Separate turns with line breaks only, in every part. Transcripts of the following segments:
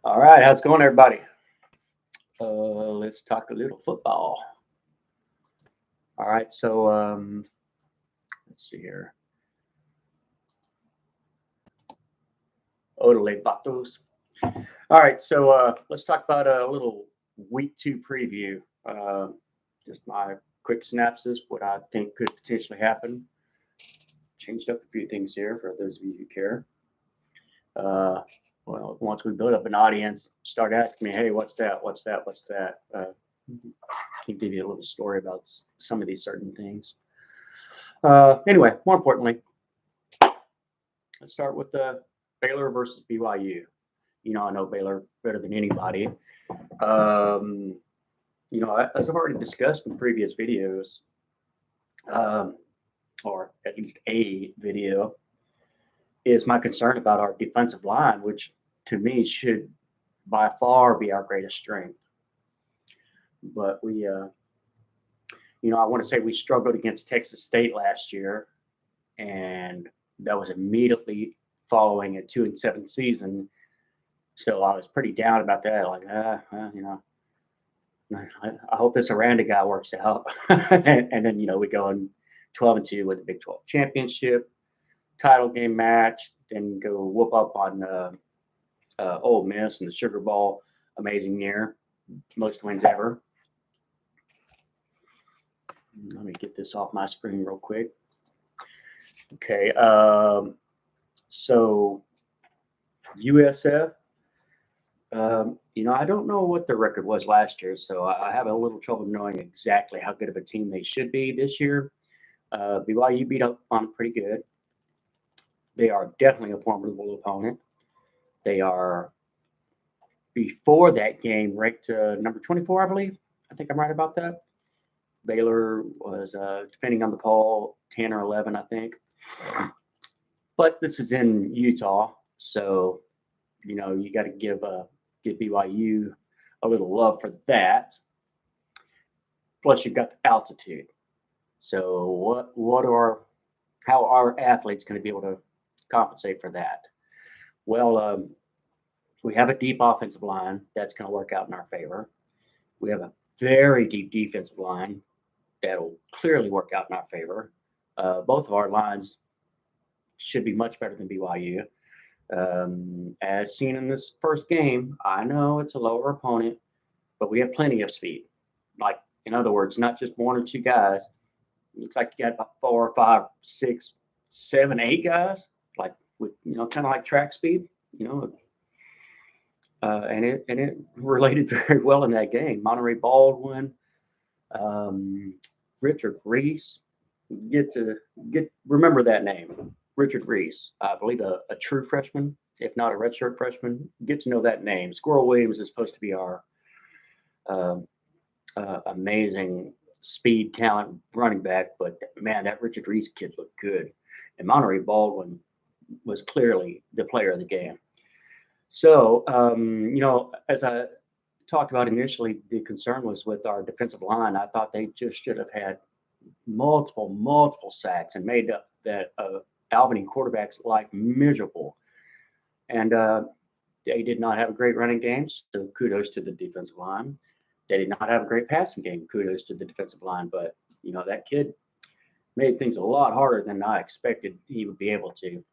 All right, how's it going, everybody? Let's talk a little football. All right, so let's see here. Odele Vatos. All right, so let's talk about a little week two preview. Just my quick synopsis, what I think could potentially happen. Changed up a few things here for those of you who care. Well, once we build up an audience, start asking me, hey, what's that? What's that? What's that? Can give you a little story about some of these certain things. Anyway, more importantly, let's start with the Baylor versus BYU. I know Baylor better than anybody. Um, as I've already discussed in previous videos, um, or at least a video, is my concern about our defensive line, which to me should by far be our greatest strength. But I want to say we struggled against Texas State last year, and that was immediately following a 2-7 season. So I was pretty down about that. Like, I hope this Aranda guy works out. and then we go in 12-2 with the Big 12 championship, title game match, then go whoop up on Ole Miss in the Sugar Bowl. Amazing year, most wins ever. Let me get this off my screen real quick. Okay, so USF. I don't know what their record was last year, so I have a little trouble knowing exactly how good of a team they should be this year. BYU beat up on pretty good. They are definitely a formidable opponent. They are, before that game, ranked number 24, I believe. I think I'm right about that. Baylor was, depending on the poll, 10 or 11, I think. But this is in Utah, so you got to give BYU a little love for that. Plus, you've got the altitude. So, how are athletes going to be able to compensate for that? Well, we have a deep offensive line that's going to work out in our favor. We have a very deep defensive line that'll clearly work out in our favor. Both of our lines should be much better than BYU. As seen in this first game, I know it's a lower opponent, but we have plenty of speed. Like, in other words, not just one or two guys. It looks like you got about 4, 5, 6, 7, 8 guys, like with kind of like track speed, and it related very well in that game. Monterey Baldwin, Richard Reese, remember that name. Richard Reese, I believe a true freshman, if not a redshirt freshman. Get to know that name. Squirrel Williams is supposed to be our amazing speed, talent running back, but man, that Richard Reese kid looked good. And Monterey Baldwin was clearly the player of the game. So, as I talked about initially, the concern was with our defensive line. I thought they just should have had multiple sacks and made up that Albany quarterback's life miserable. And they did not have a great running game, so kudos to the defensive line. They did not have a great passing game, kudos to the defensive line. But, that kid made things a lot harder than I expected he would be able to.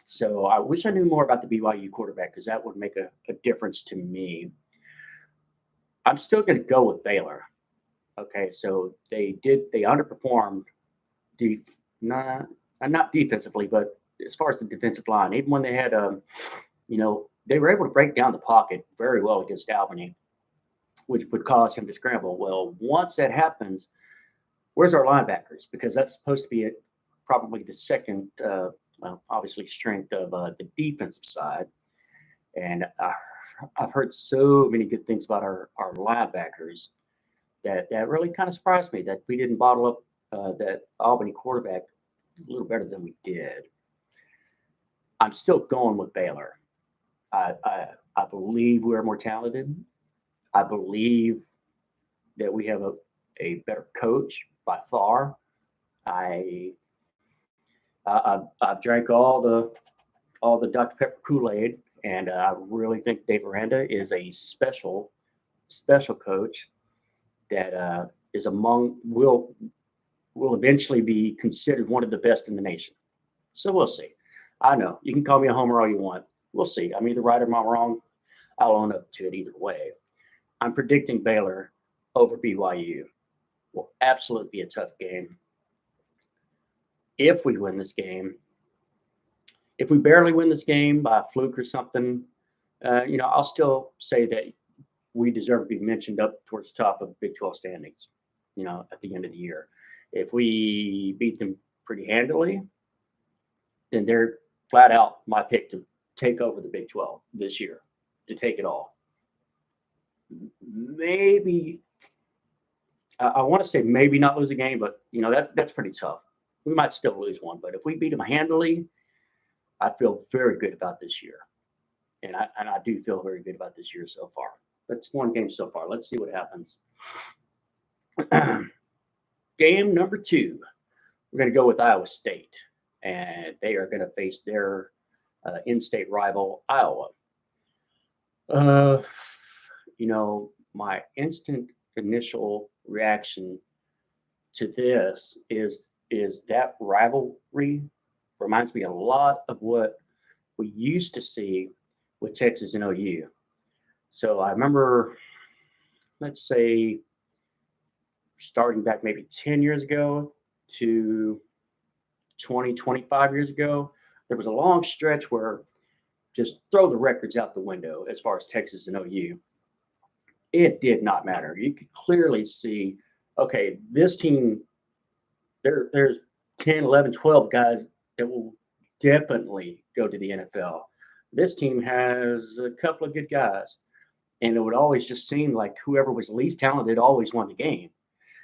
So I wish I knew more about the BYU quarterback because that would make a difference to me. I'm still going to go with Baylor. Okay, so they underperformed, not defensively, but as far as the defensive line, even when they had, they were able to break down the pocket very well against Albany, which would cause him to scramble. Well, once that happens, where's our linebackers? Because that's supposed to be probably the second, obviously, strength of the defensive side. And I've heard so many good things about our linebackers that really kind of surprised me that we didn't bottle up that Albany quarterback a little better than we did. I'm still going with Baylor. I believe we're more talented. I believe that we have a better coach by far. I've drank all the Dr. Pepper Kool-Aid, And I really think Dave Aranda is a special coach that is among will eventually be considered one of the best in the nation. So we'll see. I know you can call me a homer all you want. We'll see. I'm either right or I'm wrong. I'll own up to it either way. I'm predicting Baylor over BYU. Will absolutely be a tough game. If we win this game, if we barely win this game by a fluke or something, I'll still say that we deserve to be mentioned up towards the top of Big 12 standings, at the end of the year. If we beat them pretty handily, then they're flat out my pick to take over the Big 12 this year, to take it all. Maybe, I want to say maybe not lose a game, but, that's pretty tough. We might still lose one, but if we beat them handily, I feel very good about this year. And I do feel very good about this year so far. That's one game so far. Let's see what happens. Game number 2, we're going to go with Iowa State, and they are going to face their in-state rival, Iowa. My instant initial reaction to this is that rivalry reminds me a lot of what we used to see with Texas and OU. So I remember, let's say, starting back maybe 10 years ago to 20, 25 years ago, there was a long stretch where just throw the records out the window as far as Texas and OU. It did not matter. You could clearly see, okay, this team, there's 10, 11, 12 guys that will definitely go to the NFL. This team has a couple of good guys. And it would always just seem like whoever was least talented always won the game.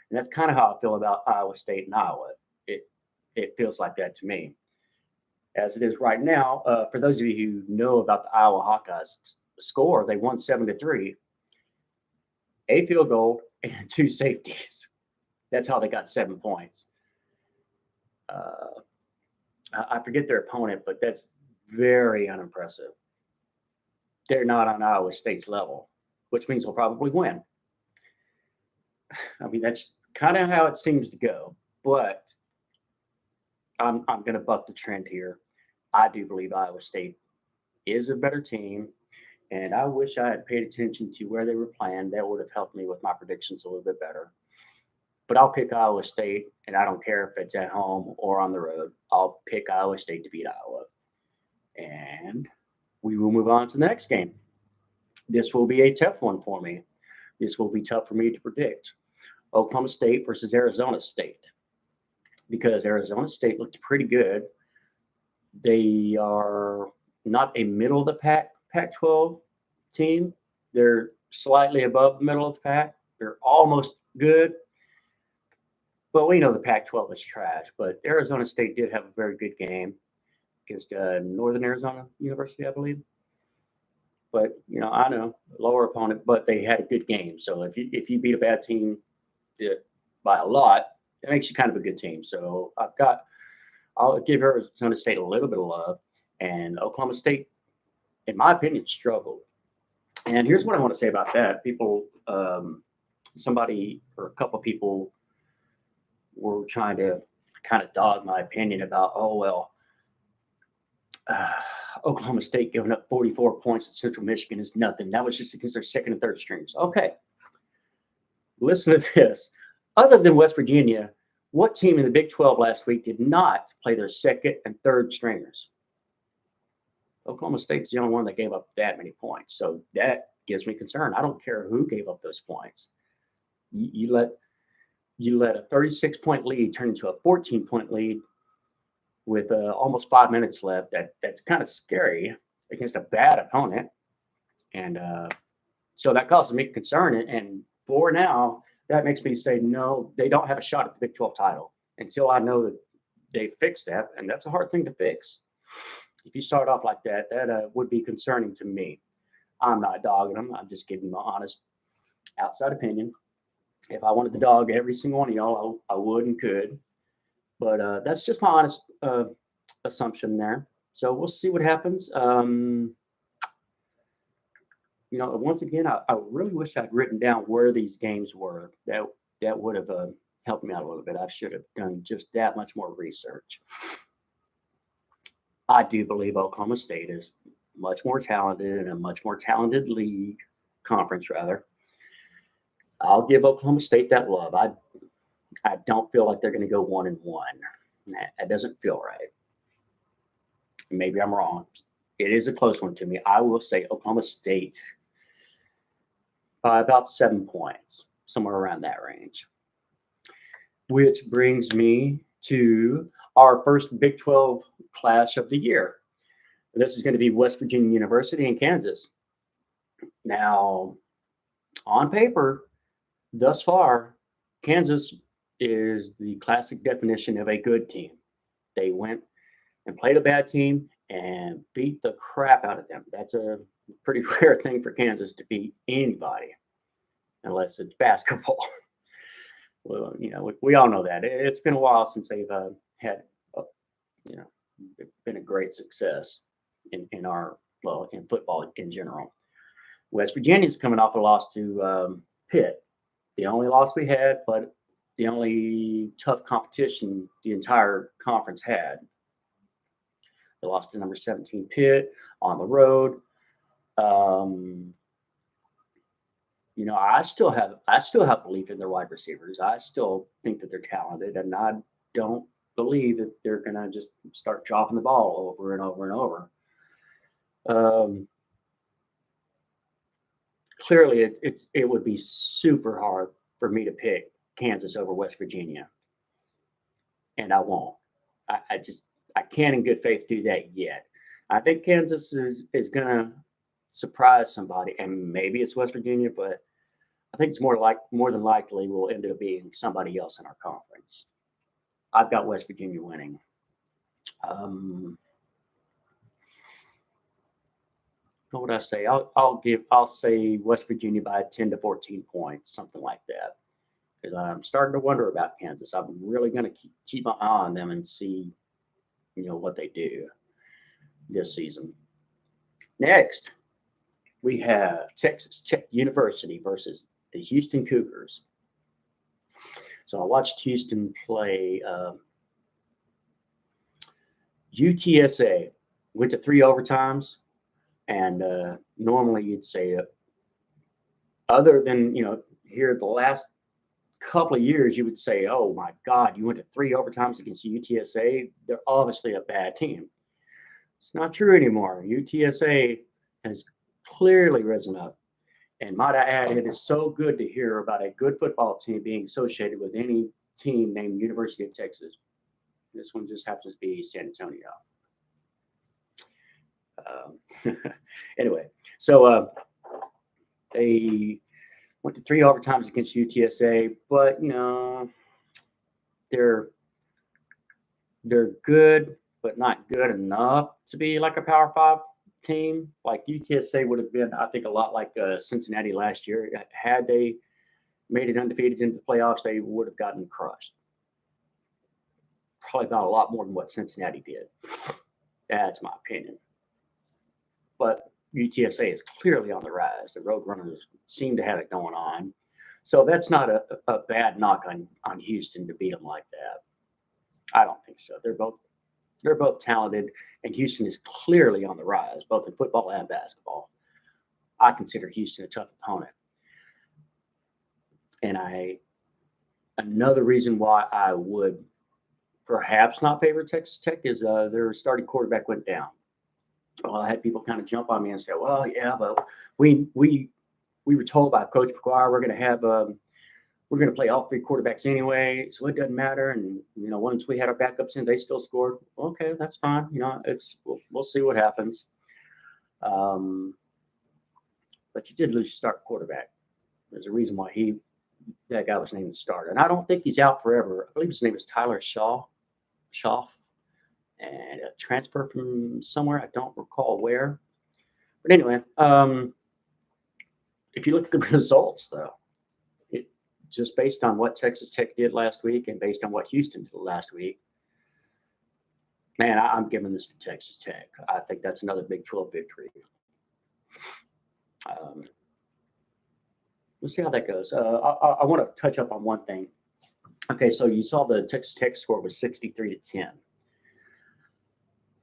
And that's kind of how I feel about Iowa State and Iowa. It feels like that to me. As it is right now, for those of you who know about the Iowa Hawkeyes score, they won 7-3, a field goal and 2 safeties. That's how they got 7 points. I forget their opponent, but that's very unimpressive. They're not on Iowa State's level, which means they'll probably win. I mean, that's kind of how it seems to go. But I'm going to buck the trend here. I do believe Iowa State is a better team, and I wish I had paid attention to where they were playing. That would have helped me with my predictions a little bit better. But I'll pick Iowa State, and I don't care if it's at home or on the road. I'll pick Iowa State to beat Iowa. And we will move on to the next game. This will be a tough one for me. This will be tough for me to predict. Oklahoma State versus Arizona State. Because Arizona State looked pretty good. They are not a middle of the pack Pac-12 team. They're slightly above the middle of the pack. They're almost good. But we know the Pac-12 is trash. But Arizona State did have a very good game against Northern Arizona University, I believe. But, I know, lower opponent, but they had a good game. So if you beat a bad team by a lot, it makes you kind of a good team. So I'll give Arizona State a little bit of love. And Oklahoma State, in my opinion, struggled. And here's what I want to say about that. People, somebody or a couple of people were trying to kind of dog my opinion about, Oklahoma State giving up 44 points at Central Michigan is nothing. That was just because they're second and third strings. Okay. Listen to this. Other than West Virginia, what team in the Big 12 last week did not play their second and third stringers? Oklahoma State's the only one that gave up that many points. So that gives me concern. I don't care who gave up those points. You let a 36-point lead turn into a 14-point lead with almost 5 minutes left. That's kind of scary against a bad opponent. And so that causes me concern. And for now, that makes me say, no, they don't have a shot at the Big 12 title until I know that they fix that. And that's a hard thing to fix. If you start off like that, that would be concerning to me. I'm not dogging them. I'm just giving my honest outside opinion. If I wanted to dog every single one of y'all, I would and could. But that's just my honest assumption there. So we'll see what happens. Once again, I really wish I'd written down where these games were. That would have helped me out a little bit. I should have done just that much more research. I do believe Oklahoma State is much more talented and a much more talented league conference rather. I'll give Oklahoma State that love. I don't feel like they're going to go 1-1. That doesn't feel right. Maybe I'm wrong. It is a close one to me. I will say Oklahoma State by about 7 points, somewhere around that range. Which brings me to our first Big 12 clash of the year. This is going to be West Virginia University and Kansas. Now, on paper, thus far, Kansas is the classic definition of a good team. They went and played a bad team and beat the crap out of them. That's a pretty rare thing for Kansas to beat anybody, unless it's basketball. Well, we all know that. It's been a while since they've had, been a great success in our, in football in general. West Virginia's coming off a loss to Pitt, the only loss we had, but the only tough competition the entire conference had. They lost to number 17 Pitt on the road. I still have belief in their wide receivers. I still think that they're talented, and I don't believe that they're going to just start dropping the ball over and over and over. Clearly, it would be super hard for me to pick Kansas over West Virginia, and I won't. I can't in good faith do that yet. I think Kansas is going to surprise somebody, and maybe it's West Virginia, but I think it's more than likely will end up being somebody else in our conference. I've got West Virginia winning. What would I say? I'll say West Virginia by 10 to 14 points, something like that. Because I'm starting to wonder about Kansas. I'm really going to keep my eye on them and see, what they do this season. Next, we have Texas Tech University versus the Houston Cougars. So I watched Houston play UTSA. Went to 3 overtimes, and normally you'd say, other than here the last couple of years, you would say, "Oh my God, you went to 3 overtimes against UTSA. They're obviously a bad team." It's not true anymore. UTSA has clearly risen up. And might I add, it is so good to hear about a good football team being associated with any team named University of Texas. This one just happens to be San Antonio. Anyway, so they went to 3 overtimes against UTSA, but they're good, but not good enough to be like a Power 5 team. Like UTSA would have been, I think, a lot like Cincinnati last year. Had they made it undefeated into the playoffs, they would have gotten crushed. Probably not a lot more than what Cincinnati did. That's my opinion. But UTSA is clearly on the rise. The Roadrunners seem to have it going on. So that's not a bad knock on Houston to beat them like that. I don't think so. They're both talented, and Houston is clearly on the rise, both in football and basketball. I consider Houston a tough opponent. And another reason why I would perhaps not favor Texas Tech is their starting quarterback went down. Well, I had people kind of jump on me and say, "Well, yeah, but we were told by Coach McGuire we're going to play all 3 quarterbacks anyway, so it doesn't matter." And once we had our backups in, they still scored. Okay, that's fine. We'll see what happens. But you did lose your starting quarterback. There's a reason why that guy was named the starter, and I don't think he's out forever. I believe his name is Tyler Schaff, and a transfer from somewhere. I don't recall where. But anyway, if you look at the results, though, just based on what Texas Tech did last week and based on what Houston did last week, man, I'm giving this to Texas Tech. I think that's another Big 12 victory. Um, we'll see how that goes. I want to touch up on one thing. Okay, so you saw the Texas Tech score was 63-10.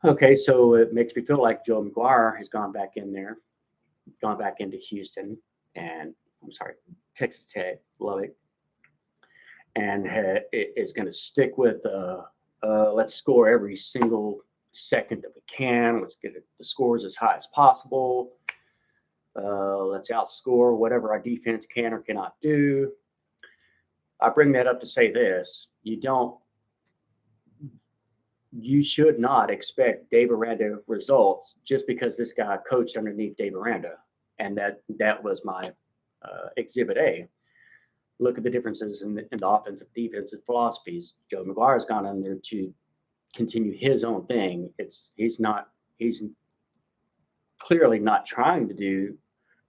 Okay, so it makes me feel like Joe McGuire has gone back in there, gone back into Houston, and I'm sorry, Texas Tech, love it, and is going to stick with let's score every single second that we can. Let's get the scores as high as possible. Let's outscore whatever our defense can or cannot do. I bring that up to say this: you should not expect Dave Aranda results just because this guy coached underneath Dave Aranda, and that was my exhibit A. Look at the differences in the offensive defensive philosophies. Joe McGuire has gone in there to continue his own thing. He's clearly not trying to do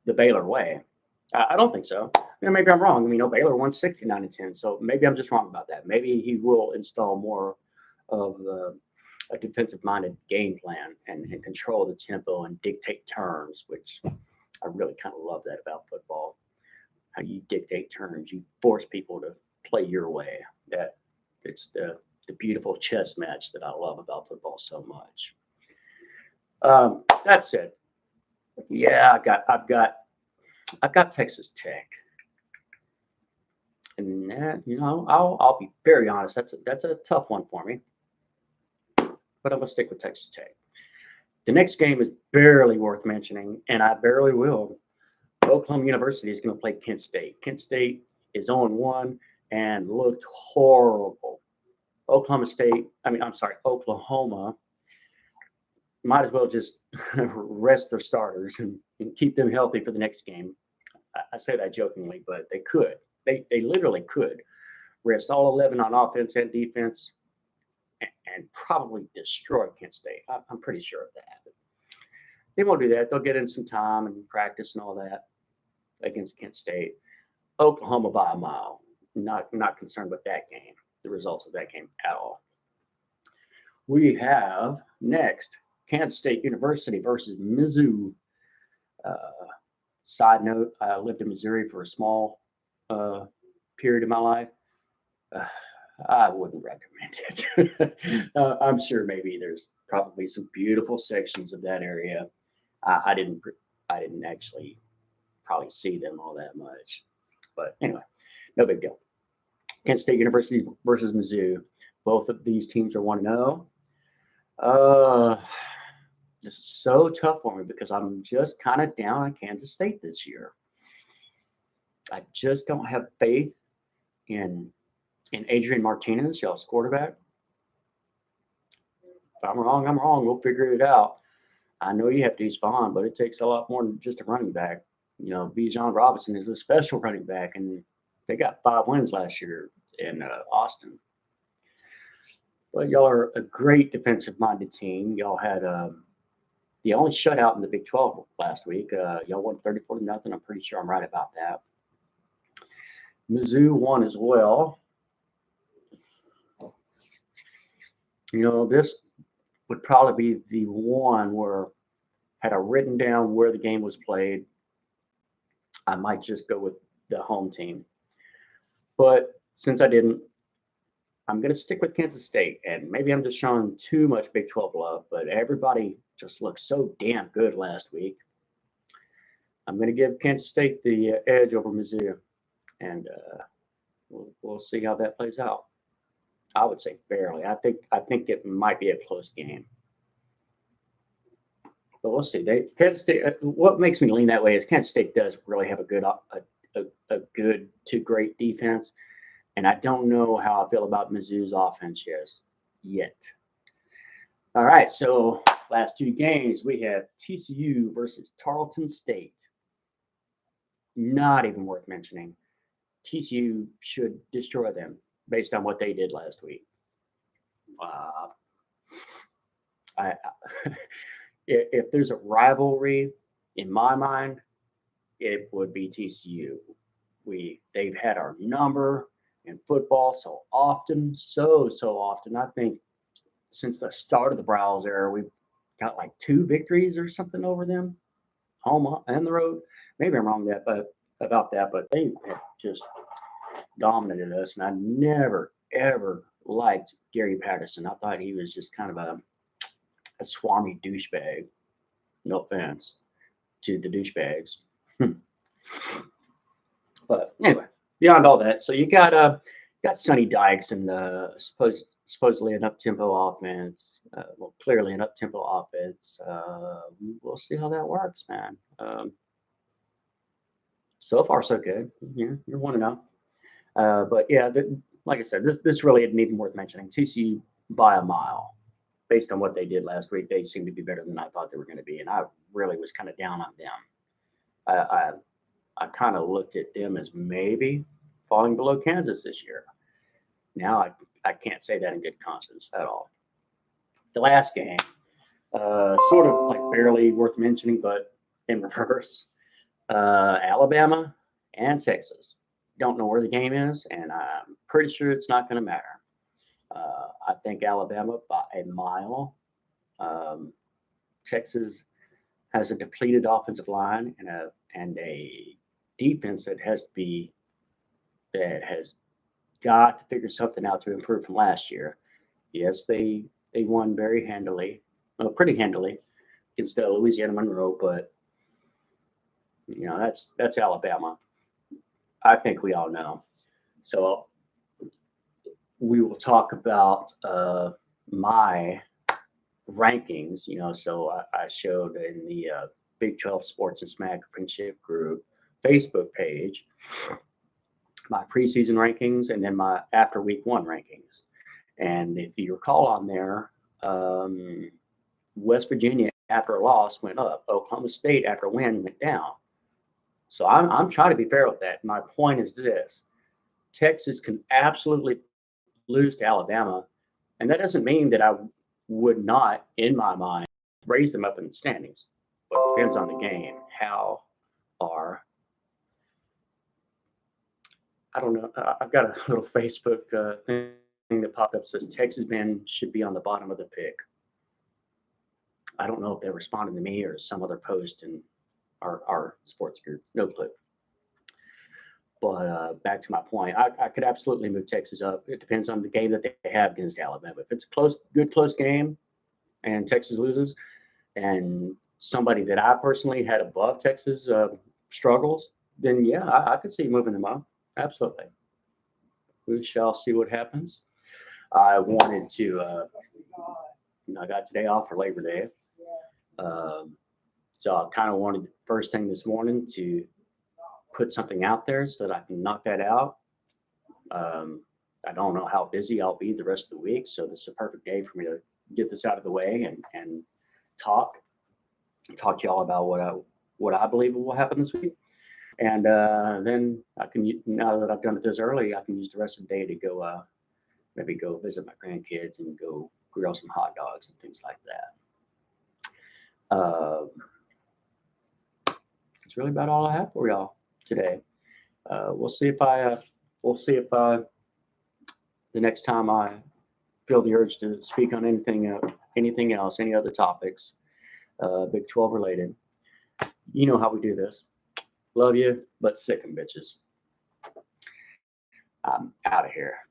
the Baylor way. I don't think so. Maybe I'm wrong. Baylor won 69-10, so maybe I'm just wrong about that. Maybe he will install more of a defensive-minded game plan and control the tempo and dictate terms, which I really kind of love that about football. How you dictate terms, you force people to play your way. It's the beautiful chess match that I love about football so much. That said, yeah, I've got Texas Tech, and I'll be very honest. That's a tough one for me, but I'm gonna stick with Texas Tech. The next game is barely worth mentioning, and I barely will. Oklahoma University is going to play Kent State. Kent State is 0-1 and looked horrible. Oklahoma might as well just rest their starters and keep them healthy for the next game. I say that jokingly, but they could. They literally could rest all 11 on offense and defense and probably destroy Kent State. I'm pretty sure of that. They won't do that. They'll get in some time and practice and all that against Kent State. Oklahoma by a mile. Not concerned with that game, the results of that game at all. We have next Kansas State University versus Mizzou. Side note, I lived in Missouri for a small period of my life. I wouldn't recommend it. I'm sure maybe there's probably some beautiful sections of that area. I didn't actually probably see them all that much, but anyway, no big deal. Kansas State University versus Mizzou. Both of these teams are 1-0. This is so tough for me because I'm just kind of down on Kansas State this year. I just don't have faith in Adrian Martinez, y'all's quarterback. If I'm wrong, I'm wrong. We'll figure it out. I know you have to use Vaughn, but it takes a lot more than just a running back. Bijan Robinson is a special running back, and they got 5 wins last year in Austin. But y'all are a great defensive-minded team. Y'all had the only shutout in the Big 12 last week. Y'all won 34-0. I'm pretty sure I'm right about that. Mizzou won as well. This would probably be the one where, had I written down where the game was played, I might just go with the home team. But since I didn't, I'm going to stick with Kansas State. And maybe I'm just showing too much Big 12 love, but everybody just looked so damn good last week. I'm going to give Kansas State the edge over Mizzou, and we'll see how that plays out. I would say barely. I think it might be a close game. But we'll see. Kansas State. What makes me lean that way is Kansas State does really have a good to great defense, and I don't know how I feel about Mizzou's offense yet. All right, so last 2 games we have TCU versus Tarleton State. Not even worth mentioning. TCU should destroy them based on what they did last week. If there's a rivalry in my mind, it would be TCU. They've had our number in football so often. I think since the start of the Browns era, we've got like 2 victories or something over them, home and the road. Maybe I'm wrong about that, but they have just dominated us. And I never ever liked Gary Patterson. I thought he was just kind of a swarmy douchebag. No offense to the douchebags. But anyway, beyond all that, so you got Sonny Dykes and supposedly an up tempo offense. Well, clearly an up tempo offense. We'll see how that works, man. So far, so good. You're 1-0. But yeah, like I said, this really isn't even worth mentioning. TCU by a mile, based on what they did last week. They seem to be better than I thought they were going to be, and I really was kind of down on them. I kind of looked at them as maybe falling below Kansas this year. Now I can't say that in good conscience at all. The last game, sort of like barely worth mentioning, but in reverse. Alabama and Texas. Don't know where the game is, and I'm pretty sure it's not going to matter. I think Alabama by a mile. Texas has a depleted offensive line and a defense that has got to figure something out to improve from last year. Yes, they won very handily, pretty handily against Louisiana Monroe, but that's Alabama. I think we all know. So we will talk about my rankings. So I showed in the Big 12 Sports and Smack Friendship Group Facebook page my preseason rankings and then my after week 1 rankings. And if you recall on there, West Virginia after a loss went up. Oklahoma State after a win went down. So I'm trying to be fair with that. My point is this: Texas can absolutely lose to Alabama, and that doesn't mean that I would not, in my mind, raise them up in the standings. But it depends on the game. I don't know. I've got a little Facebook thing that popped up that says Texas men should be on the bottom of the pick. I don't know if they're responding to me or some other post in our sports group. No clue. But back to my point, I could absolutely move Texas up. It depends on the game that they have against Alabama. If it's a good close game and Texas loses, and somebody that I personally had above Texas struggles, then yeah, I could see moving them up. Absolutely. We shall see what happens. I wanted to, I got today off for Labor Day. So I kind of wanted first thing this morning to put something out there so that I can knock that out. I don't know how busy I'll be the rest of the week, so this is a perfect day for me to get this out of the way and talk to y'all about what I believe will happen this week. And then I can, now that I've done it this early, I can use the rest of the day to go maybe go visit my grandkids and go grill some hot dogs and things like that. It's really about all I have for y'all today. We'll see if the next time I feel the urge to speak on anything else, any other topics, Big 12 related. You know how we do this. Love you, but sick 'em, bitches. I'm out of here.